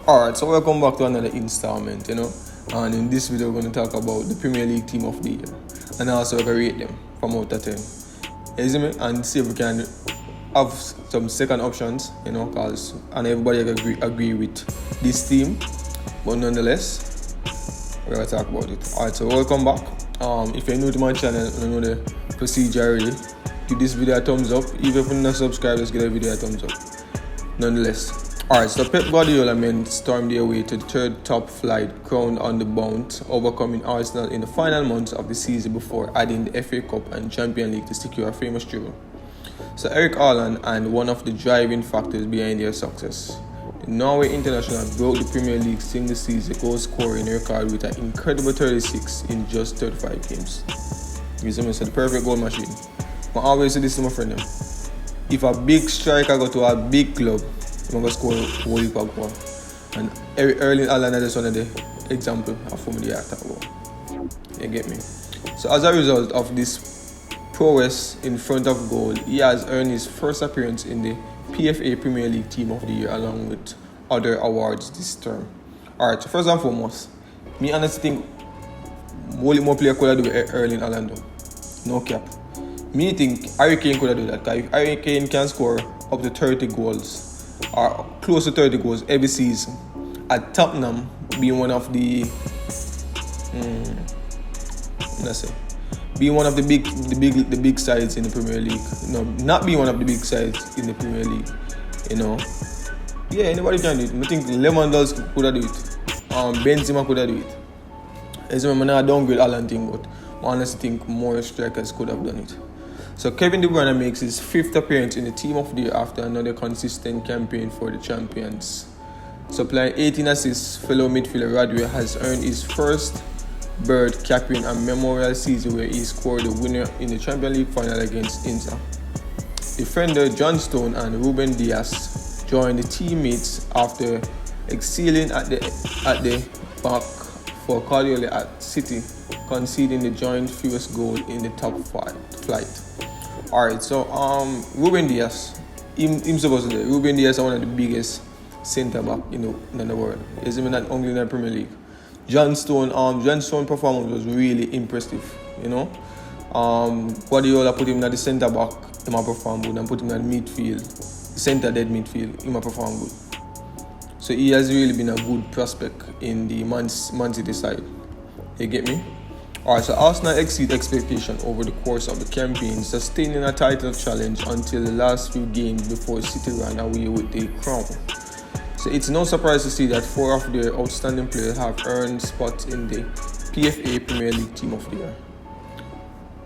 Alright, so welcome back to another installment, and in this video we're going to talk about the Premier League team of the year and also we're going to rate them from out of 10. You see me? And see if we can have some second options, because and everybody agree with this team, but nonetheless we're going to talk about it. Alright, so welcome back. If you're new to my channel and you know the procedure already, give this video a thumbs up. Even if you're not subscribed, just give the video a thumbs up. Nonetheless. Alright, so Pep Guardiola men stormed their way to the third top flight, crowned on the bounce, overcoming Arsenal in the final months of the season before adding the FA Cup and Champions League to secure a famous treble. So Eric Haaland and one of the driving factors behind their success. The Norway international broke the Premier League single season goal scoring record with an incredible 36 in just 35 games. You see me, so the perfect goal machine. I always say this to my friend them. If a big striker go to a big club, I'm going to score a whole heap of goal. And Erling Haaland is one of the example of whom they are talking about. You get me? So as a result of this prowess in front of goal, he has earned his first appearance in the PFA Premier League Team of the Year along with other awards this term. Alright, so first and foremost, me honestly think more player could have do Erling Haaland though. No cap. Me think Harry Kane could have do that, because if Harry Kane can score up to 30 goals or close to 30 goals every season at Tottenham, being one of the being one of the big sides in the Premier League. No, not being one of the big sides in the Premier League. Yeah, anybody can do it. I think Lewandowski could have do it. Benzema could have do it. As I not downgrade Haaland thing, but I honestly think more strikers could have done it. So Kevin De Bruyne makes his fifth appearance in the Team of the Year after another consistent campaign for the champions. Supplying 18 assists, fellow midfielder Radwe has earned his first bird capping a memorial season where he scored the winner in the Champions League final against Inter. Defender John Stone and Ruben Dias joined the teammates after excelling at the back for Guardiola at City, conceding the joint fewest goal in the top flight. Alright, so Ruben Dias, him supposed to do. Ruben Dias is one of the biggest centre back in the world. He's even not only in the Premier League. John Stone's performance was really impressive. Guardiola put him at the centre back, he might perform good, and put him at midfield, centre dead midfield, he might perform good. So he has really been a good prospect in the Man City side. You get me? Alright, so Arsenal exceed expectation over the course of the campaign, sustaining a title challenge until the last few games before City ran away with the crown. So it's no surprise to see that 4 of their outstanding players have earned spots in the PFA Premier League Team of the Year.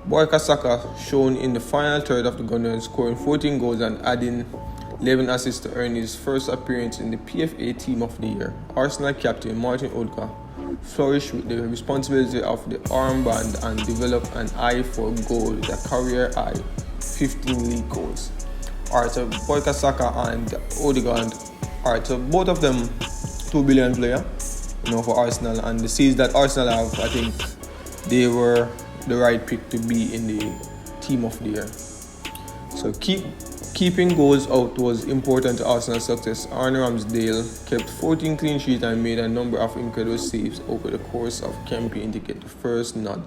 Bukayo Saka shown in the final third of the Gunners, scoring 14 goals and adding 11 assists to earn his first appearance in the PFA Team of the Year. Arsenal captain Martin Odegaard flourished with the responsibility of the armband and developed an eye for goal with a career high 15 league goals. Alright, so Bukayo Saka and Odegaard, alright, so both of them 2 billion player, for Arsenal, and the seeds that Arsenal have, I think they were the right pick to be in the Team of the Year. So keeping goals out was important to Arsenal's success. Arne Ramsdale kept 14 clean sheets and made a number of incredible saves over the course of the campaign to get the first nod.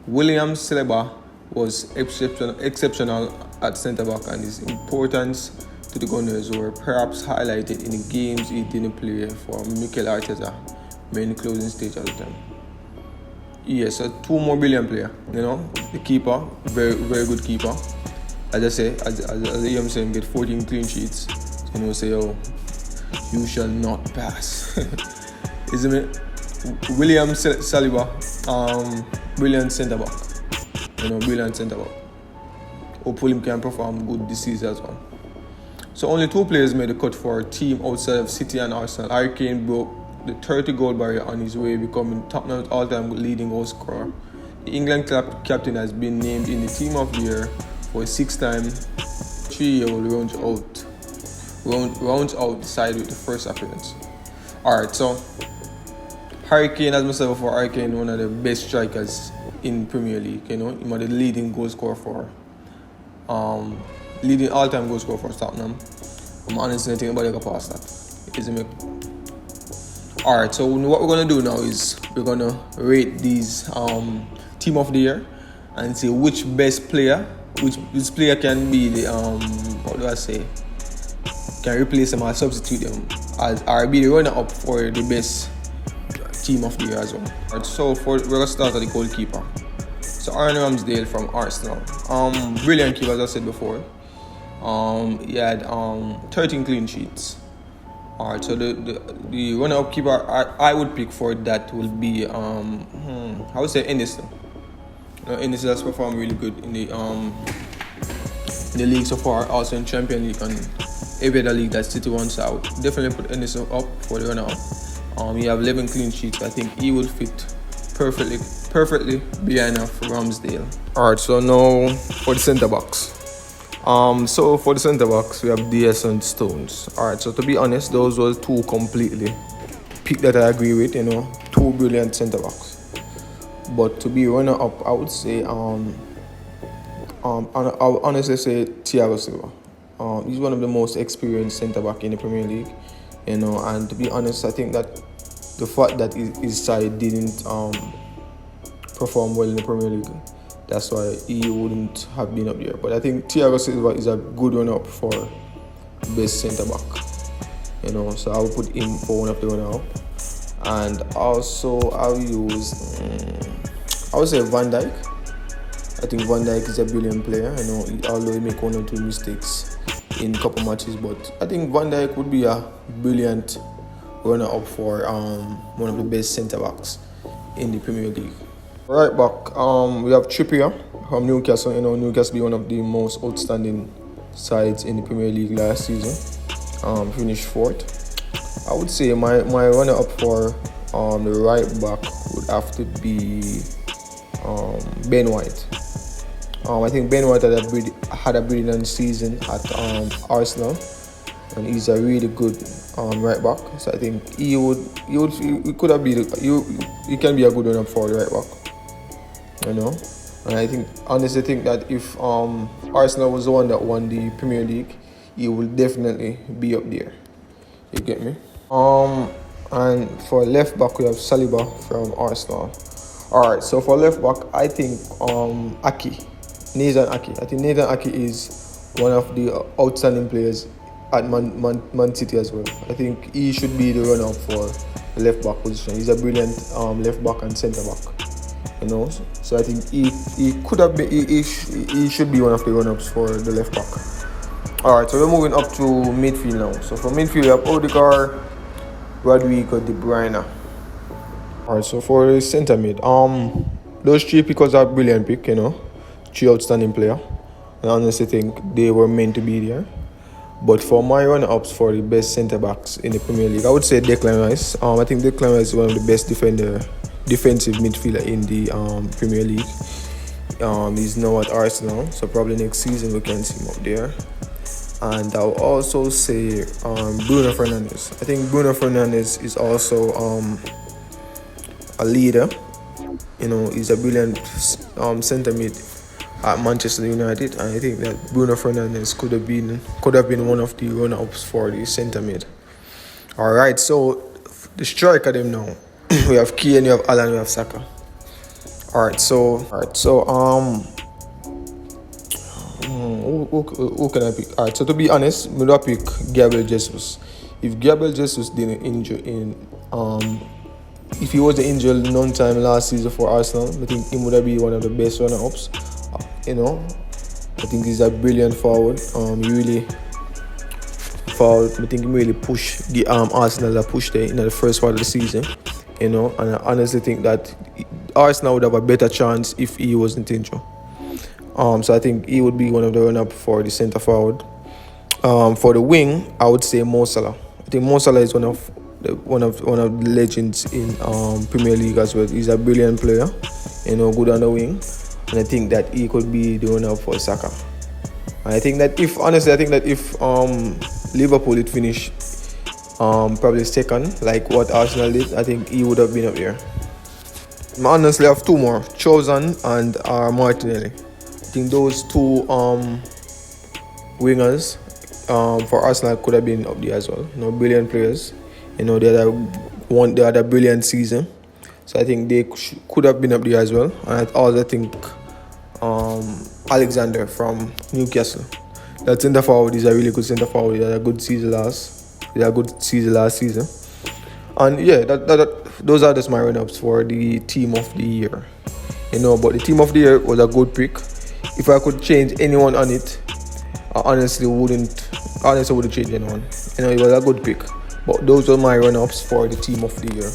William Saliba was exceptional at centre-back, and his importance to the Gunners were perhaps highlighted in the games he didn't play for Mikel Arteta, main closing stage of the time. Yes, so 2 more billion player, the keeper, very, very good keeper. As I say, as I'm saying, get 14 clean sheets. Say, you shall not pass. Isn't it? William Saliba, brilliant centre back. Brilliant centre back. Hopefully, he can perform good this season as well. So only 2 players made the cut for a team outside of City and Arsenal. Harry Kane broke the 30-goal barrier on his way, becoming Tottenham's all-time leading goal scorer. The England captain has been named in the Team of the Year for a 6th time. 3-year-old rounds out the side with the first appearance. Alright, so Harry Kane, as I said before, Harry Kane, one of the best strikers in Premier League. He was the leading goal scorer for leading all-time goal scorer for Tottenham. I'm honestly not thinking about it past that. Alright, so what we're gonna do now is we're gonna rate these team of the year and see which best player, which player can be the what do I say? Can replace them or substitute them as or be the runner up for the best team of the year as well. Alright, so we're gonna start at the goalkeeper. So Aaron Ramsdale from Arsenal. Brilliant keeper, as I said before. He had 13 clean sheets. Alright, so the runner-up keeper I would pick for that will be I would say Ennis. Ennis has performed really good in the league so far, also in Champions League and every other league that City wants out. Definitely put Ennis up for the runner-up. He have 11 clean sheets. I think he will fit perfectly behind Ramsdale. Alright, so now for the centre backs. So for the centre backs, we have DS and Stones. Alright, so to be honest, those were two completely pick that I agree with. Two brilliant centre backs. But to be runner up, I would say I would honestly say Thiago Silva. He's one of the most experienced centre back in the Premier League. And to be honest, I think that the fact that his side didn't perform well in the Premier League, that's why he wouldn't have been up there. But I think Thiago Silva is a good runner-up for best centre-back. So I will put him for one of the runner-up. And also I'll use, I would say Van Dijk. I think Van Dijk is a brilliant player. Although he make one or two mistakes in a couple matches, but I think Van Dijk would be a brilliant runner-up for one of the best centre-backs in the Premier League. Right back, we have Trippier from Newcastle. Newcastle be one of the most outstanding sides in the Premier League last season. Finished fourth. I would say my runner-up for the right back would have to be Ben White. I think Ben White had a brilliant season at Arsenal, and he's a really good right back. So I think he could have been he can be a good runner-up for the right back. And I honestly think that if Arsenal was the one that won the Premier League, he will definitely be up there. You get me? And for left back, we have Saliba from Arsenal. Alright, so for left back, I think Nathan Ake. I think Nathan Ake is one of the outstanding players at Man City as well. I think he should be the runner-up for the left back position. He's a brilliant left back and centre back. So I think he could have been, he should be one of the run-ups for the left back. Alright, so we're moving up to midfield now. So for midfield, we have Odegaard, Rodrigo, De Bruyne. Alright, so for the centre mid, those three pickers are brilliant pick, three outstanding player. And I honestly think they were meant to be there. But for my runner-ups for the best centre backs in the Premier League, I would say Declan Rice. I think Declan Rice is one of the best defensive midfielder in the Premier League. He's now at Arsenal, so probably next season we can see him up there. And I'll also say Bruno Fernandes. I think Bruno Fernandes is also a leader. He's a brilliant centre mid at Manchester United, and I think that Bruno Fernandes could have been one of the runner-ups for the centre mid. Alright, so the striker them now. We have Kane, we have Alan, we have Saka. Alright, so who can I pick? Alright, so to be honest, I'm gonna pick Gabriel Jesus. If Gabriel Jesus didn't injure if he was injured non-time last season for Arsenal, I think he would have been one of the best runner-ups. I think he's a brilliant forward. He really forward. I think he really pushed the Arsenal that pushed there in the first part of the season. And I honestly think that Arsenal would have a better chance if he wasn't injured. So I think he would be one of the run-up for the centre forward. For the wing, I would say Mo Salah. I think Mo Salah is one of the legends in Premier League as well. He's a brilliant player, good on the wing, and I think that he could be the runner-up for Saka. And I think that if Liverpool did finish probably second, like what Arsenal did, I think he would have been up there. I honestly have two more, Chosen and Martinelli. I think those two wingers for Arsenal could have been up there as well. Brilliant players. They had a they had a brilliant season. So I think they could have been up there as well. And I also think Alexander from Newcastle. That centre forward is a really good centre forward. He had a good season last season. And yeah, those are just my run-ups for the team of the year. But the team of the year was a good pick. If I could change anyone on it, I honestly wouldn't change anyone. It was a good pick. But those are my run-ups for the team of the year.